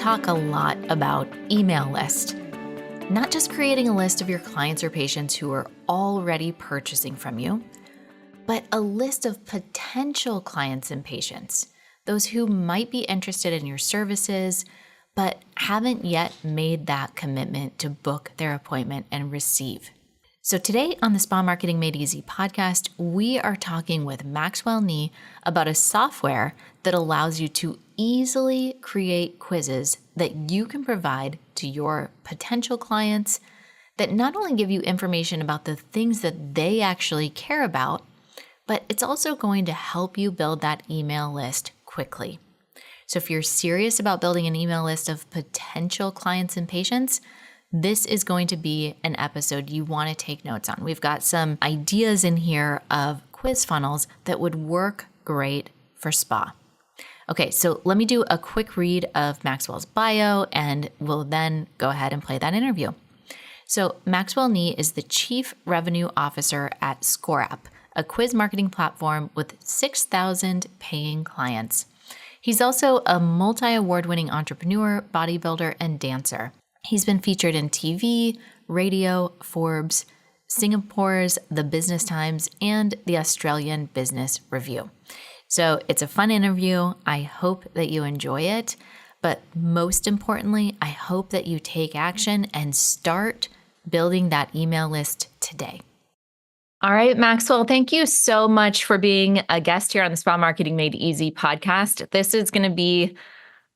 talk a lot about email list. Not just creating a list of your clients or patients who are already purchasing from you, but a list of potential clients and patients, those who might be interested in your services, but haven't yet made that commitment to book their appointment and receive. So today on the Spa Marketing Made Easy podcast, we are talking with Maxwell Nie about a software that allows you to easily create quizzes that you can provide to your potential clients that not only give you information about the things that they actually care about, but it's also going to help you build that email list quickly. So if you're serious about building an email list of potential clients and patients, this is going to be an episode you want to take notes on. We've got some ideas in here of quiz funnels that would work great for spa. Okay, so let me do a quick read of Maxwell's bio, and we'll then go ahead and play that interview. So Maxwell Nie is the Chief Revenue Officer at ScoreApp, a quiz marketing platform with 6,000 paying clients. He's also a multi-award-winning entrepreneur, bodybuilder, and dancer. He's been featured in TV, radio, Forbes, Singapore's The Business Times, and the Australian Business Review. So it's a fun interview. I hope that you enjoy it. But most importantly, I hope that you take action and start building that email list today. All right, Maxwell, thank you so much for being a guest here on the Spa Marketing Made Easy podcast. This is going to be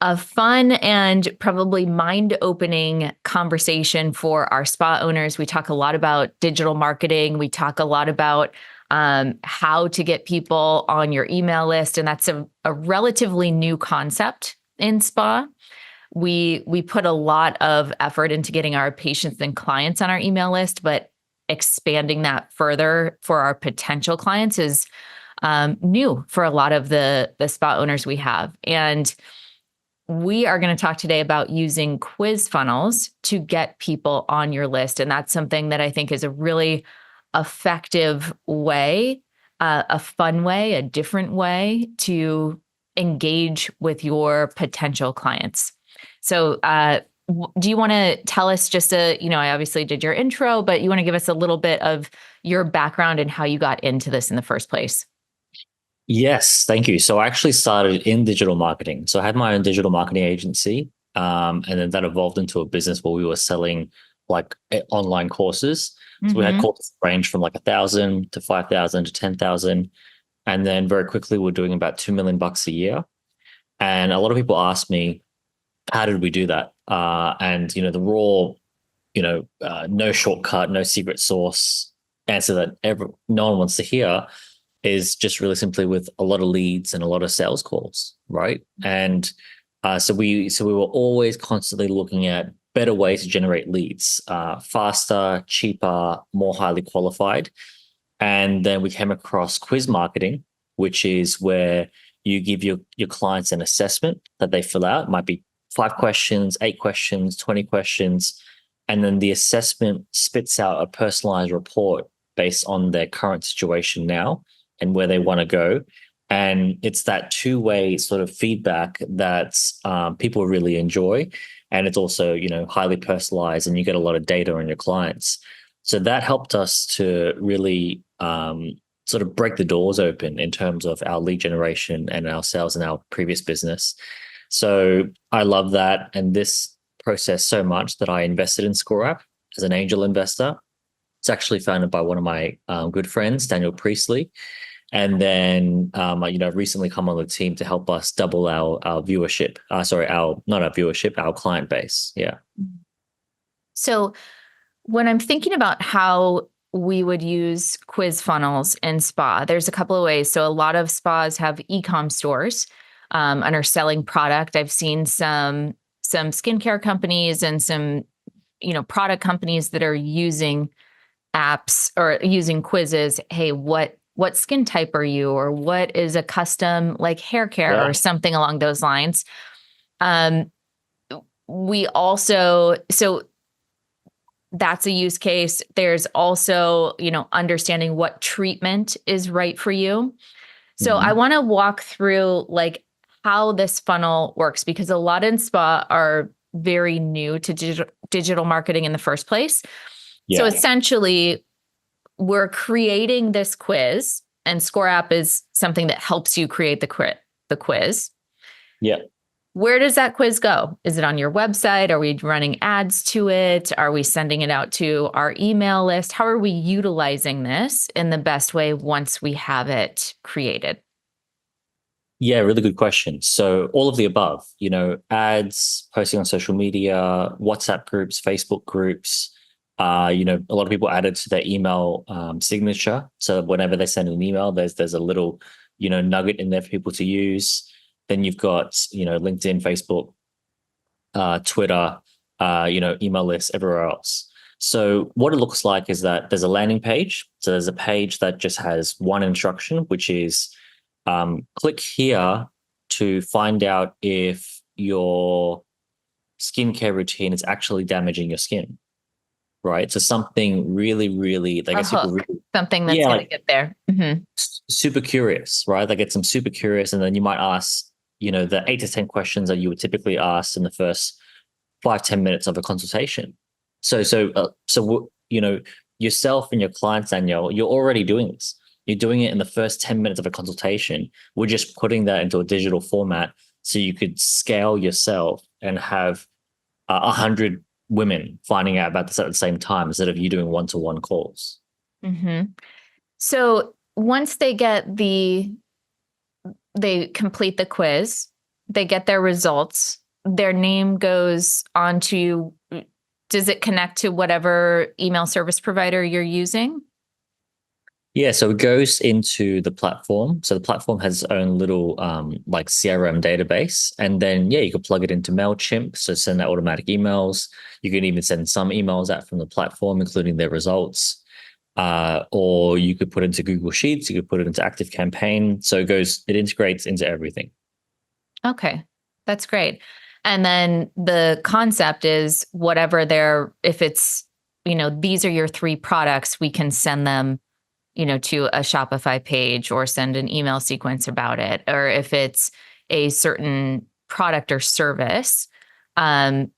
a fun and probably mind-opening conversation for our spa owners. We talk a lot about digital marketing. We talk a lot about how to get people on your email list. And that's a relatively new concept in spa. We put a lot of effort into getting our patients and clients on our email list, but expanding that further for our potential clients is new for a lot of the spa owners we have. And we are going to talk today about using quiz funnels to get people on your list. And that's something that I think is a really effective way, a fun way, a different way to engage with your potential clients. So do you want to tell us just I obviously did your intro, but you want to give us a little bit of your background and how you got into this in the first place? Yes, thank you. So I actually started in digital marketing. So I had my own digital marketing agency, and then that evolved into a business where we were selling online courses. So we had courses range from 1,000 to 5,000 to 10,000, and then very quickly we're doing about $2 million a year. And a lot of people ask me, how did we do that? And the raw, no shortcut, no secret sauce answer that no one wants to hear is just really simply with a lot of leads and a lot of sales calls, right? And so we were always constantly looking at better ways to generate leads, faster, cheaper, more highly qualified. And then we came across quiz marketing, which is where you give your clients an assessment that they fill out. It might be 5 questions, 8 questions, 20 questions. And then the assessment spits out a personalized report based on their current situation now and where they want to go. And it's that two-way sort of feedback that people really enjoy. And it's also, highly personalized, and you get a lot of data on your clients. So that helped us to really sort of break the doors open in terms of our lead generation and our sales in our previous business. So I love that and this process so much that I invested in ScoreApp as an angel investor. It's actually founded by one of my good friends, Daniel Priestley. And then, I've recently come on the team to help us double our viewership. Our client base. Yeah. So when I'm thinking about how we would use quiz funnels in spa, there's a couple of ways. So a lot of spas have e-com stores and are selling product. I've seen some skincare companies and some, product companies that are using apps or using quizzes. Hey, what skin type are you? Or what is a custom hair care or something along those lines? We also, so that's a use case. There's also, understanding what treatment is right for you. So I want to walk through how this funnel works, because a lot in spa are very new to digital marketing in the first place. So Yeah. essentially, we're creating this quiz, and Score App is something that helps you create the quiz. Yeah. Where does that quiz go? Is it on your website? Are we running ads to it? Are we sending it out to our email list? How are we utilizing this in the best way once we have it created? Yeah, really good question. So all of the above, ads, posting on social media, WhatsApp groups, Facebook groups, a lot of people add it to their email signature. So whenever they send an email, there's a little, nugget in there for people to use. Then you've got, LinkedIn, Facebook, Twitter, email lists, everywhere else. So what it looks like is that there's a landing page. So there's a page that just has one instruction, which is click here to find out if your skincare routine is actually damaging your skin, right? So something really, really, I guess people really, something that's going to get there. Mm-hmm. Super curious, right? They get some super curious, and then you might ask, the 8 to 10 questions that you would typically ask in the first 5-10 minutes of a consultation. So yourself and your clients, Danielle, you're already doing this. You're doing it in the first 10 minutes of a consultation. We're just putting that into a digital format so you could scale yourself and have 100 women finding out about this at the same time instead of you doing one-to-one calls. Mm-hmm. So once they complete the quiz, they get their results, their name goes on to, does it connect to whatever email service provider you're using? Yeah, so it goes into the platform. So the platform has its own little CRM database. And then, you could plug it into MailChimp. So send out automatic emails. You can even send some emails out from the platform, including their results. Or you could put it into Google Sheets. You could put it into ActiveCampaign. So it integrates into everything. Okay, that's great. And then the concept is if it's, these are your 3 products, we can send them, to a Shopify page or send an email sequence about it. Or if it's a certain product or service, then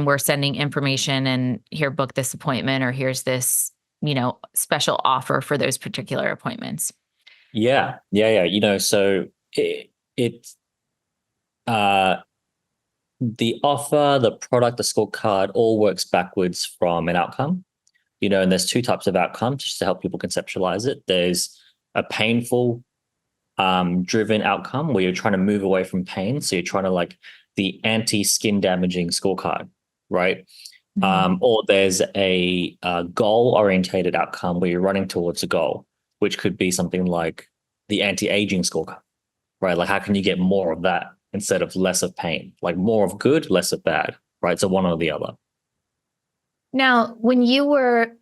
we're sending information and here, book this appointment, or here's this, special offer for those particular appointments. Yeah. So the offer, the product, the scorecard all works backwards from an outcome, and there's 2 types of outcomes just to help people conceptualize it. There's a painful driven outcome where you're trying to move away from pain. So you're trying to the anti-skin damaging scorecard, right? Mm-hmm. Or there's a goal orientated outcome where you're running towards a goal, which could be something like the anti-aging scorecard, right? Like how can you get more of that instead of less of pain, like more of good, less of bad, right? So one or the other. Now, when you were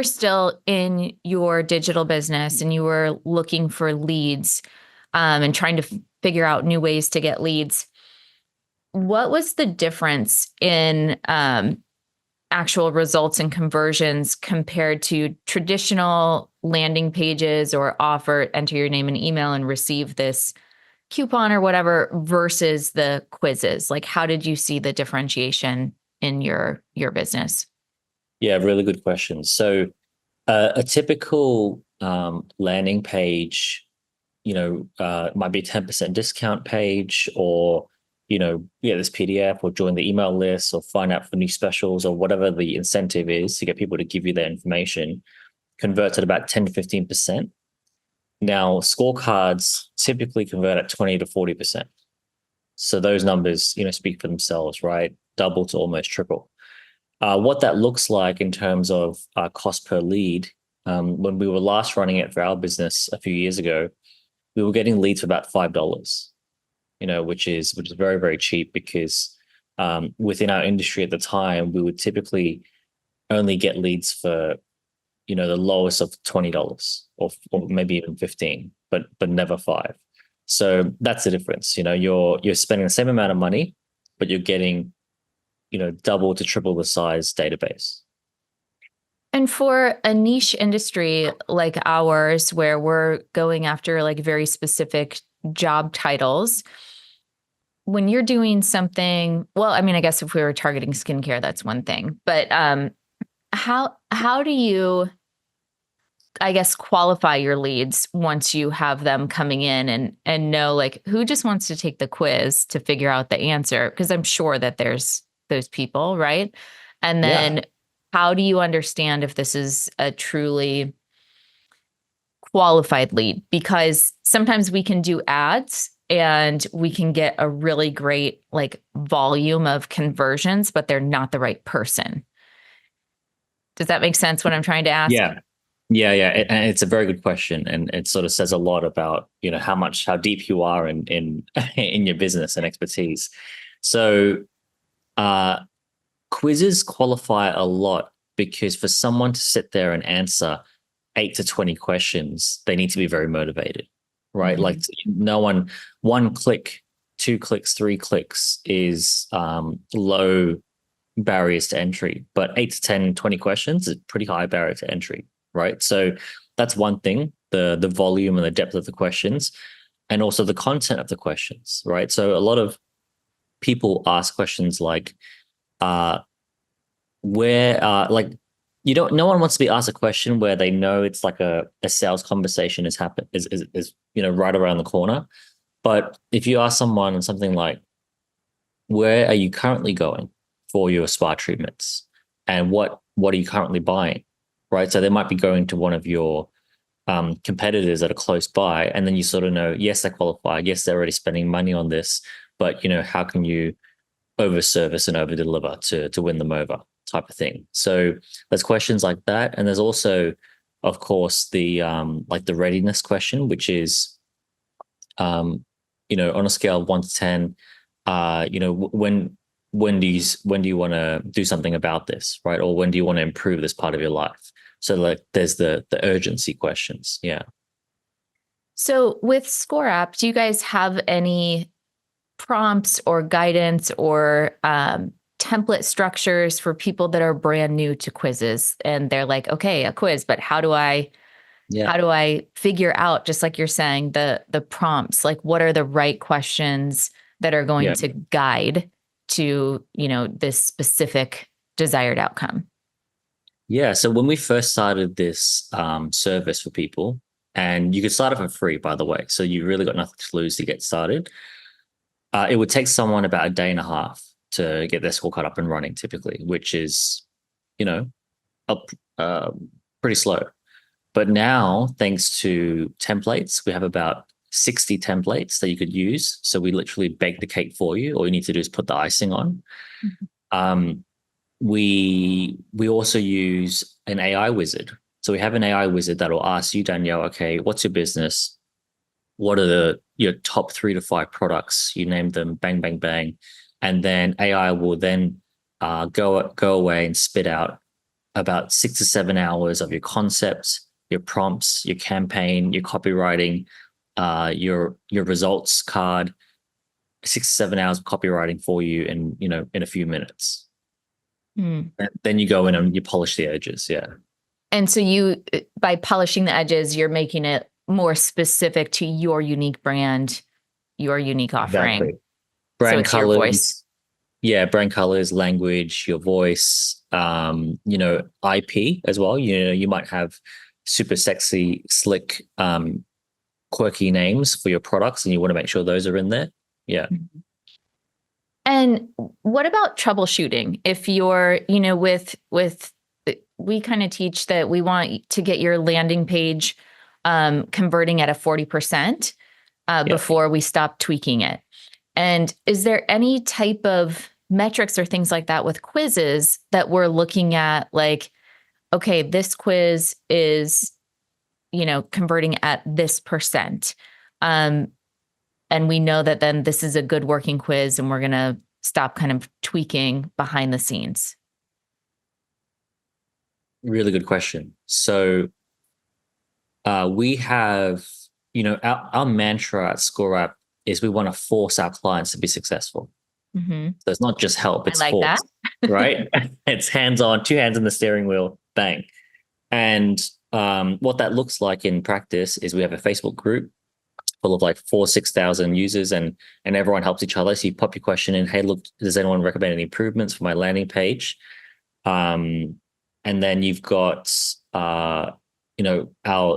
still in your digital business and you were looking for leads and trying to figure out new ways to get leads, what was the difference in actual results and conversions compared to traditional landing pages or offer, enter your name and email and receive this coupon or whatever, versus the quizzes? Like, how did you see the differentiation in your business? Yeah, really good question. So a typical landing page, might be a 10% discount page, or this PDF, or join the email list, or find out for new specials, or whatever the incentive is to get people to give you their information, converts at about 10 to 15%. Now, scorecards typically convert at 20 to 40%. So those numbers, speak for themselves, right? Double to almost triple. What that looks like in terms of cost per lead, when we were last running it for our business a few years ago, we were getting leads for about $5, which is very, very cheap, because within our industry at the time, we would typically only get leads for, the lowest of $20 or maybe even 15, but never 5. So that's the difference. You're spending the same amount of money, but you're getting, double to triple the size database. And for a niche industry like ours, where we're going after very specific job titles, when you're doing something, well, I mean, I guess if we were targeting skincare, that's one thing, but how do you, I guess, qualify your leads once you have them coming in and know like who just wants to take the quiz to figure out the answer? Because I'm sure that there's those people, right? And Yeah. then how do you understand if this is a truly qualified lead? Because sometimes we can do ads and we can get a really great like volume of conversions, but they're not the right person. Does that make sense what I'm trying to ask? Yeah. Yeah. And it's a very good question. And it sort of says a lot about, how deep you are in in your business and expertise. So uh quizzes qualify a lot because for someone to sit there and answer 8 to 20 questions, they need to be very motivated, right? Like no one click, 2 clicks, 3 clicks is low barriers to entry, but 8 to 10, 20 questions is pretty high barrier to entry, right? So that's one thing, the volume and the depth of the questions, and also the content of the questions, right? So a lot of people ask questions like, where like you don't no one wants to be asked a question where they know it's like a sales conversation is right around the corner. But if you ask someone something like, where are you currently going for your spa treatments, and what are you currently buying, right? So they might be going to one of your competitors that are close by, and then you sort of know, yes, they're qualified, yes, they're already spending money on this, but how can you over service and over deliver to win them over, type of thing. So there's questions like that, and there's also, of course, the like the readiness question, which is on a scale of 1 to 10, when do you want to do something about this, right? Or when do you want to improve this part of your life? So like there's the urgency questions. Yeah. So with Score App, do you guys have any prompts or guidance or template structures for people that are brand new to quizzes and they're like, okay, a quiz, but how do I figure out, just like you're saying, the prompts? Like, what are the right questions that are going to guide to, this specific desired outcome? Yeah. So when we first started this service for people, and you could start it for free, by the way, so you really got nothing to lose to get started. It would take someone about a day and a half to get their scorecard up and running, typically, which is, up, pretty slow. But now, thanks to templates, we have about 60 templates that you could use. So we literally bake the cake for you. All you need to do is put the icing on. We also use an AI wizard. So we have an AI wizard that will ask you, Danielle, okay, what's your business? What are your top 3 to 5 products? You name them, bang, bang, bang. And then AI will then go away and spit out about 6 to 7 hours of your concepts, your prompts, your campaign, your copywriting, your results card, 6 to 7 hours of copywriting for you in a few minutes. And then you go in and you polish the edges. Yeah. And so you, by polishing the edges, you're making it more specific to your unique brand, your unique offering. Exactly. Brand so colors. Your voice. Yeah, brand colors, language, your voice, IP as well. You might have super sexy, slick, quirky names for your products, and you want to make sure those are in there. Yeah. And what about troubleshooting? If you're, with we kind of teach that we want to get your landing page converting at a 40% before we stop tweaking it. And is there any type of metrics or things like that with quizzes that we're looking at? Like, okay, this quiz is, converting at this percent. And we know that then this is a good working quiz and we're going to stop kind of tweaking behind the scenes. Really good question. So we have, our mantra at ScoreApp is we want to force our clients to be successful. So it's not just help, it's force, right? It's hands-on, 2 hands on the steering wheel, bang. And what that looks like in practice is we have a Facebook group full of like 6,000 users, and everyone helps each other. So you pop your question in, hey, look, does anyone recommend any improvements for my landing page? And then you've got our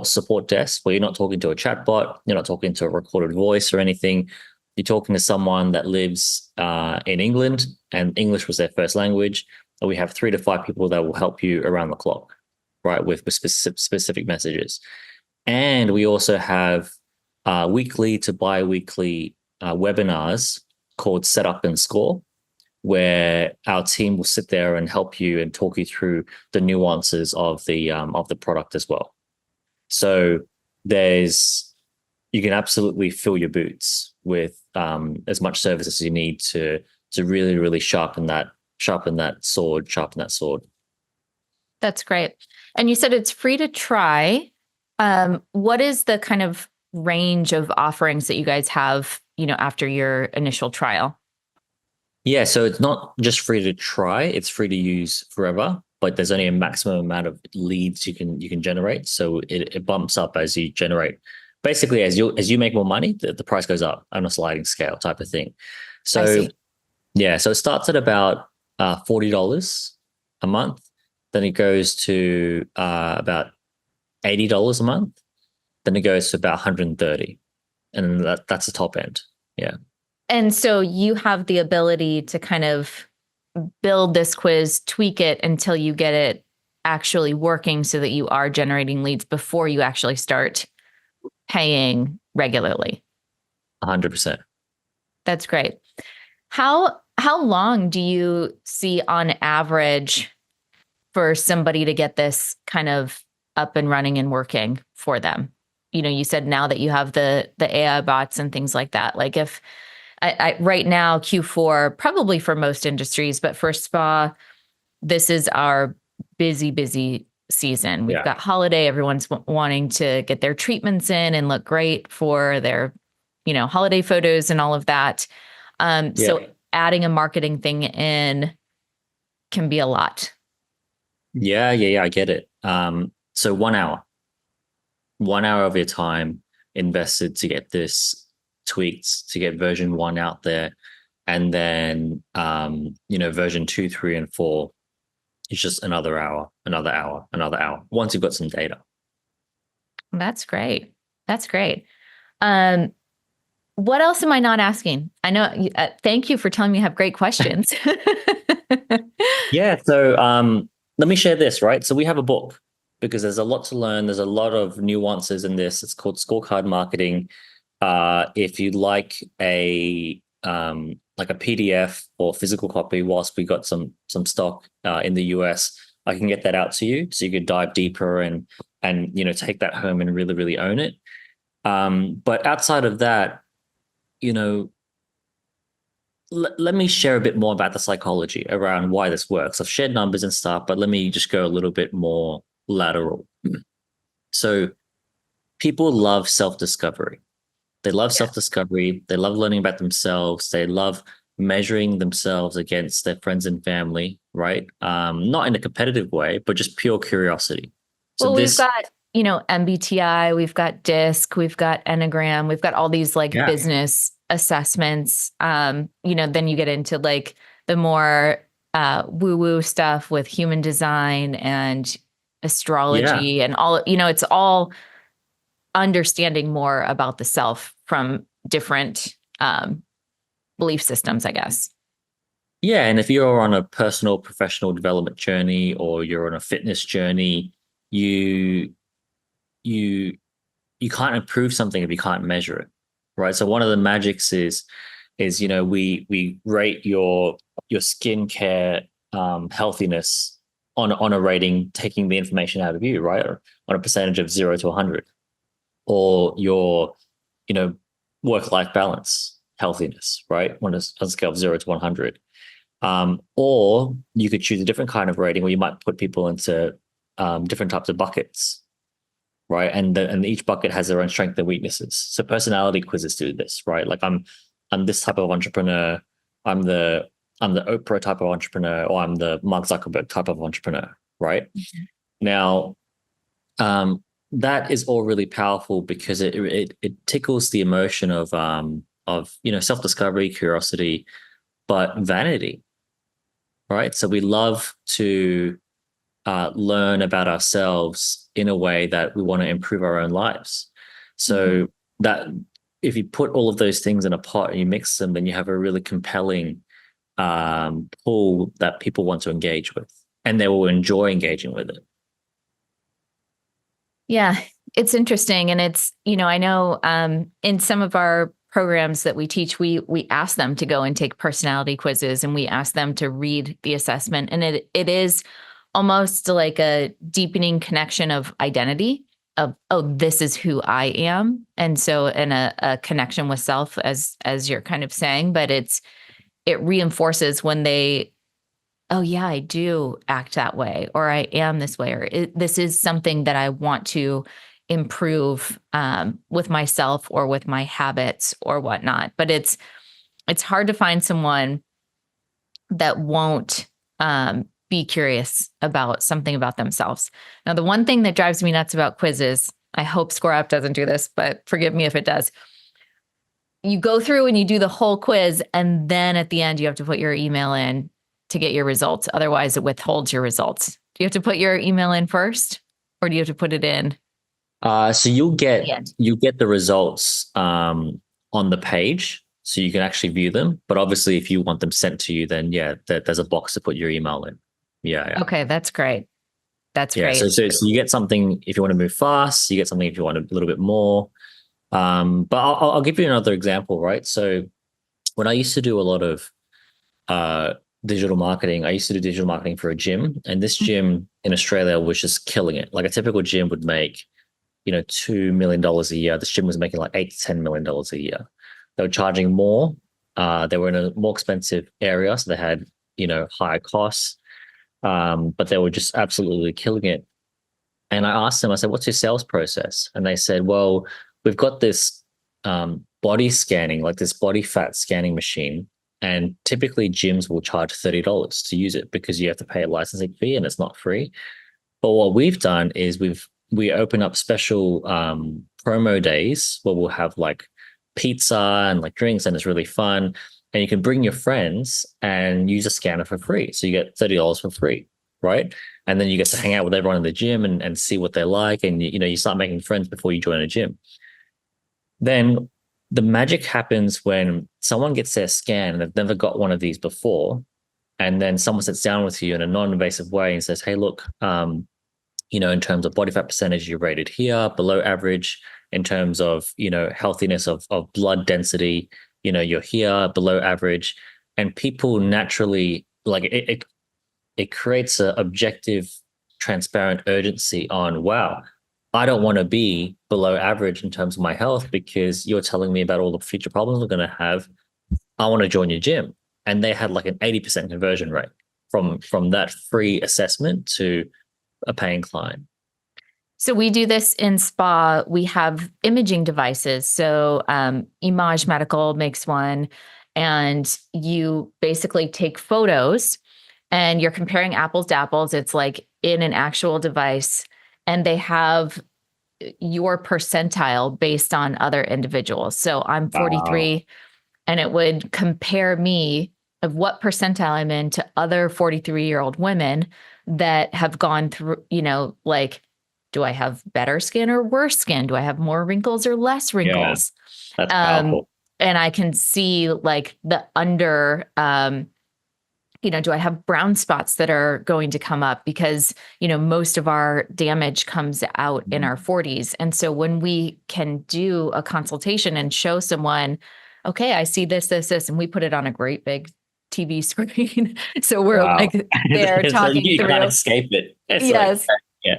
support desk, where you're not talking to a chatbot, you're not talking to a recorded voice or anything. You're talking to someone that lives in England, and English was their first language. And we have 3 to 5 people that will help you around the clock, right, with specific messages. And we also have weekly to bi-weekly webinars called Set Up and Score, where our team will sit there and help you and talk you through the nuances of the product as well. So you can absolutely fill your boots with as much service as you need to really, really sharpen that sword. That's great. And you said it's free to try. What is the kind of range of offerings that you guys have, after your initial trial? Yeah, so it's not just free to try, it's free to use forever, but there's only a maximum amount of leads you can generate. So it bumps up as you generate. Basically, as you make more money, the price goes up on a sliding scale type of thing. So yeah, so it starts at about $40 a month. Then it goes to about $80 a month. Then it goes to about $130, and that's the top end. Yeah. And so you have the ability to kind of build this quiz, tweak it until you get it actually working, so that you are generating leads before you actually start paying regularly. 100%. That's great. How long do you see on average for somebody to get this kind of up and running and working for them? You said now that you have the AI bots and things like that. Like if I right now, Q4, probably for most industries, but for spa, this is our busy season. We've got holiday. Everyone's wanting to get their treatments in and look great for their, holiday photos and all of that. So adding a marketing thing in can be a lot. Yeah, I get it. So 1 hour of your time invested to get this tweaked, to get version 1 out there, and then version 2, 3, and 4 is just another hour once you've got some data. That's great. What else am I not asking? I know. Thank you for telling me you have great questions. Yeah. So let me share this, right? So we have a book, because there's a lot to learn. There's a lot of nuances in this. It's called Scorecard Marketing. If you'd like a PDF or physical copy, whilst we got some stock in the US, I can get that out to you, so you can dive deeper and take that home and really, really own it. But outside of that, let me share a bit more about the psychology around why this works. I've shared numbers and stuff, but let me just go a little bit more lateral. So people love self-discovery. They love self-discovery. They love learning about themselves. They love measuring themselves against their friends and family, right? Not in a competitive way, but just pure curiosity. So we've got, MBTI, we've got DISC, we've got Enneagram, we've got all these business assessments. Then you get into like the more woo-woo stuff with human design and astrology and all, it's all understanding more about the self from different belief systems, I guess. Yeah. And if you're on a personal, professional development journey, or you're on a fitness journey, you can't improve something if you can't measure it, right? So one of the magics is we rate your skincare healthiness on a rating, taking the information out of you, right? Or on a percentage of 0 to 100, or your work-life balance healthiness, right? On a scale of 0 to 100. Or you could choose a different kind of rating where you might put people into different types of buckets, right? And each bucket has their own strengths and weaknesses. So personality quizzes do this, right? Like I'm this type of entrepreneur. I'm the Oprah type of entrepreneur, or I'm the Mark Zuckerberg type of entrepreneur, right? Mm-hmm. Now, that is all really powerful because it tickles the emotion of self-discovery, curiosity, but vanity, right? So we love to learn about ourselves in a way that we want to improve our own lives. So that if you put all of those things in a pot and you mix them, then you have a really compelling pool that people want to engage with, and they will enjoy engaging with it. Yeah, it's interesting. And it's, I know in some of our programs that we teach, we ask them to go and take personality quizzes, and we ask them to read the assessment. And it is almost like a deepening connection of identity of, oh, this is who I am. And so, and a connection with self, as you're kind of saying, but it reinforces when they, oh yeah, I do act that way, or I am this way, or this is something that I want to improve with myself or with my habits or whatnot. But it's hard to find someone that won't be curious about something about themselves. Now, the one thing that drives me nuts about quizzes, I hope ScoreUp doesn't do this, but forgive me if it does. You go through and you do the whole quiz, and then at the end, you have to put your email in to get your results. Otherwise, it withholds your results. Do you have to put your email in first, or do you have to put it in? So you'll get the results on the page, so you can actually view them. But obviously, if you want them sent to you, then there's a box to put your email in. Yeah. Okay, that's great. That's great. So you get something if you want to move fast. You get something if you want a little bit more. But I'll give you another example, right? So when I used to do a lot of digital marketing, I used to do digital marketing for a gym, and this gym in Australia was just killing it. Like a typical gym would make, $2 million a year. This gym was making like $8 to $10 million a year. They were charging more. They were in a more expensive area, so they had, higher costs. But they were just absolutely killing it. And I asked them, I said, what's your sales process? And they said, well, we've got this body scanning, like this body fat scanning machine. And typically gyms will charge $30 to use it because you have to pay a licensing fee and it's not free. But what we've done is we open up special promo days where we'll have like pizza and like drinks, and it's really fun. And you can bring your friends and use a scanner for free. So you get $30 for free, right? And then you get to hang out with everyone in the gym and see what they like. And, you start making friends before you join a gym. Then the magic happens when someone gets their scan and they've never got one of these before. And then someone sits down with you in a non-invasive way and says, hey, look, in terms of body fat percentage, you're rated here, below average. In terms of, healthiness of blood density, you're here, below average. And people naturally, like it creates an objective, transparent urgency on, wow, I don't want to be below average in terms of my health because you're telling me about all the future problems we're going to have. I want to join your gym. And they had like an 80% conversion rate from that free assessment to a paying client. So we do this in spa. We have imaging devices. So Image Medical makes one, and you basically take photos and you're comparing apples to apples. It's like in an actual device, and they have your percentile based on other individuals. So I'm 43, and it would compare me of what percentile I'm in to other 43-year-old women that have gone through, like, do I have better skin or worse skin? Do I have more wrinkles or less wrinkles? Yeah, that's powerful. And I can see like the under, do I have brown spots that are going to come up because, most of our damage comes out in our 40s. And so when we can do a consultation and show someone, okay, I see this, and we put it on a great big TV screen. So we're like there talking you through. Can't escape it. It's yes. Yeah.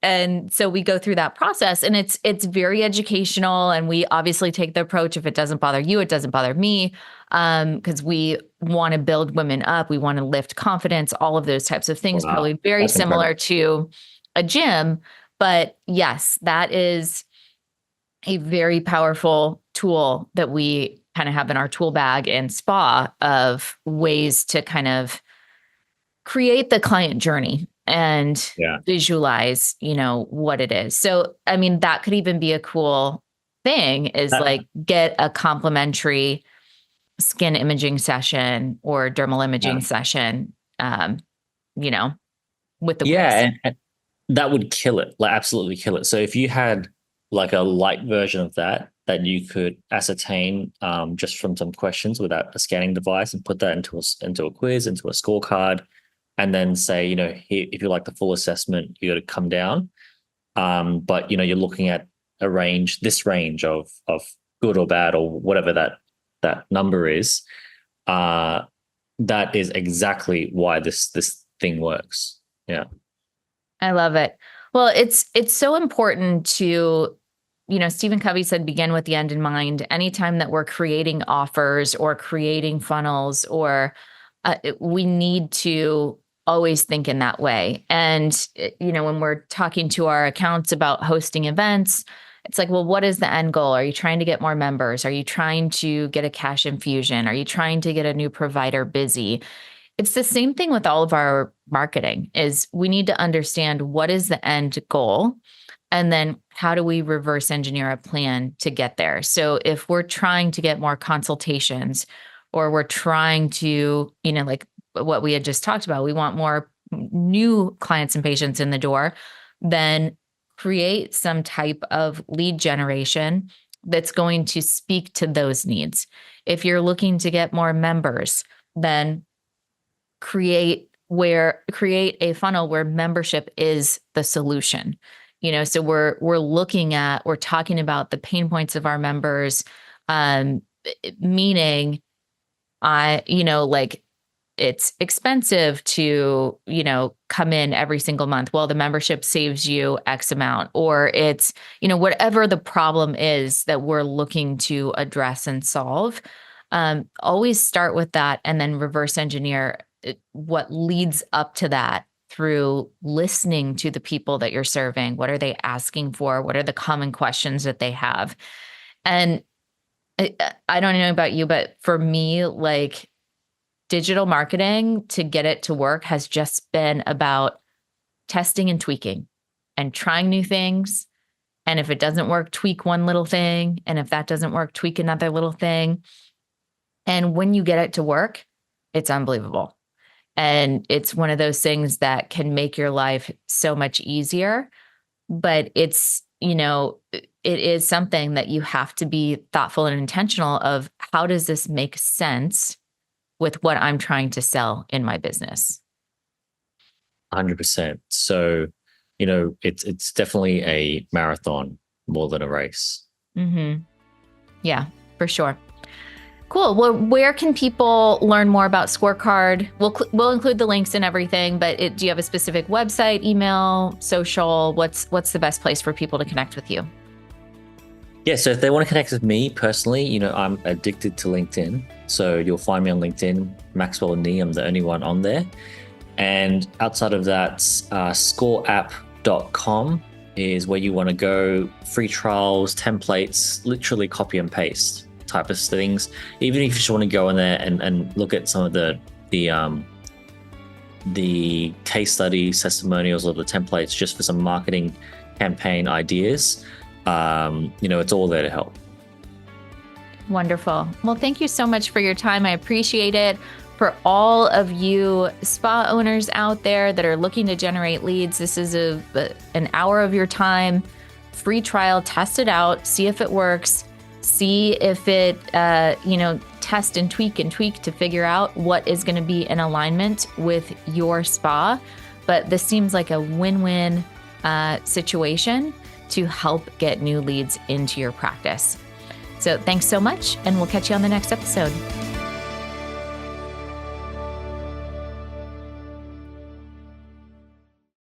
And so we go through that process, and it's very educational. And we obviously take the approach, if it doesn't bother you, it doesn't bother me. Because we want to build women up. We want to lift confidence, all of those types of things, probably very That's similar incredible. to a gym. But yes, that is a very powerful tool that we kind of have in our tool bag and spa of ways to kind of create the client journey and Yeah. visualize, what it is. So, I mean, that could even be a cool thing is like get a complimentary skin imaging session or dermal imaging session, you know, with the quiz. Yeah, and that would kill it, like absolutely kill it. So if you had like a light version of that you could ascertain just from some questions without a scanning device and put that into a quiz, into a scorecard, and then say, if you like the full assessment, you got to come down. But you're looking at this range of good or bad or whatever that number is. That is exactly why this thing works. Yeah. I love it. Well, it's so important to, Stephen Covey said, begin with the end in mind. Anytime that we're creating offers or creating funnels we need to always think in that way. And, when we're talking to our accounts about hosting events, it's like, well, what is the end goal? Are you trying to get more members? Are you trying to get a cash infusion? Are you trying to get a new provider busy? It's the same thing with all of our marketing is we need to understand what is the end goal and then how do we reverse engineer a plan to get there? So if we're trying to get more consultations or we're trying to, like what we had just talked about, we want more new clients and patients in the door, then create some type of lead generation that's going to speak to those needs. If you're looking to get more members, then create a funnel where membership is the solution. So we're talking about the pain points of our members, meaning like it's expensive to, come in every single month. Well, the membership saves you X amount, or it's, whatever the problem is that we're looking to address and solve. Always start with that and then reverse engineer what leads up to that through listening to the people that you're serving. What are they asking for? What are the common questions that they have? And I don't know about you, but for me, like digital marketing, to get it to work has just been about testing and tweaking and trying new things. And if it doesn't work, tweak one little thing. And if that doesn't work, tweak another little thing. And when you get it to work, it's unbelievable. And it's one of those things that can make your life so much easier. But it's, it is something that you have to be thoughtful and intentional of how does this make sense with what I'm trying to sell in my business? 100%. So, it's definitely a marathon more than a race. Mm-hmm. Yeah, for sure. Cool. Well, where can people learn more about Scorecard? We'll include the links and everything, but do you have a specific website, email, social? What's the best place for people to connect with you? Yeah, so if they want to connect with me personally, I'm addicted to LinkedIn. So you'll find me on LinkedIn, Maxwell Nee. I'm the only one on there. And outside of that, scoreapp.com is where you want to go. Free trials, templates, literally copy and paste type of things. Even if you just want to go in there and look at some of the case study testimonials or the templates just for some marketing campaign ideas, it's all there to help. Wonderful. Well, thank you so much for your time. I appreciate it. For all of you spa owners out there that are looking to generate leads, this is an hour of your time, free trial, test it out, see if it works. See if it, test and tweak to figure out what is going to be in alignment with your spa. But this seems like a win-win situation to help get new leads into your practice. So thanks so much, and we'll catch you on the next episode.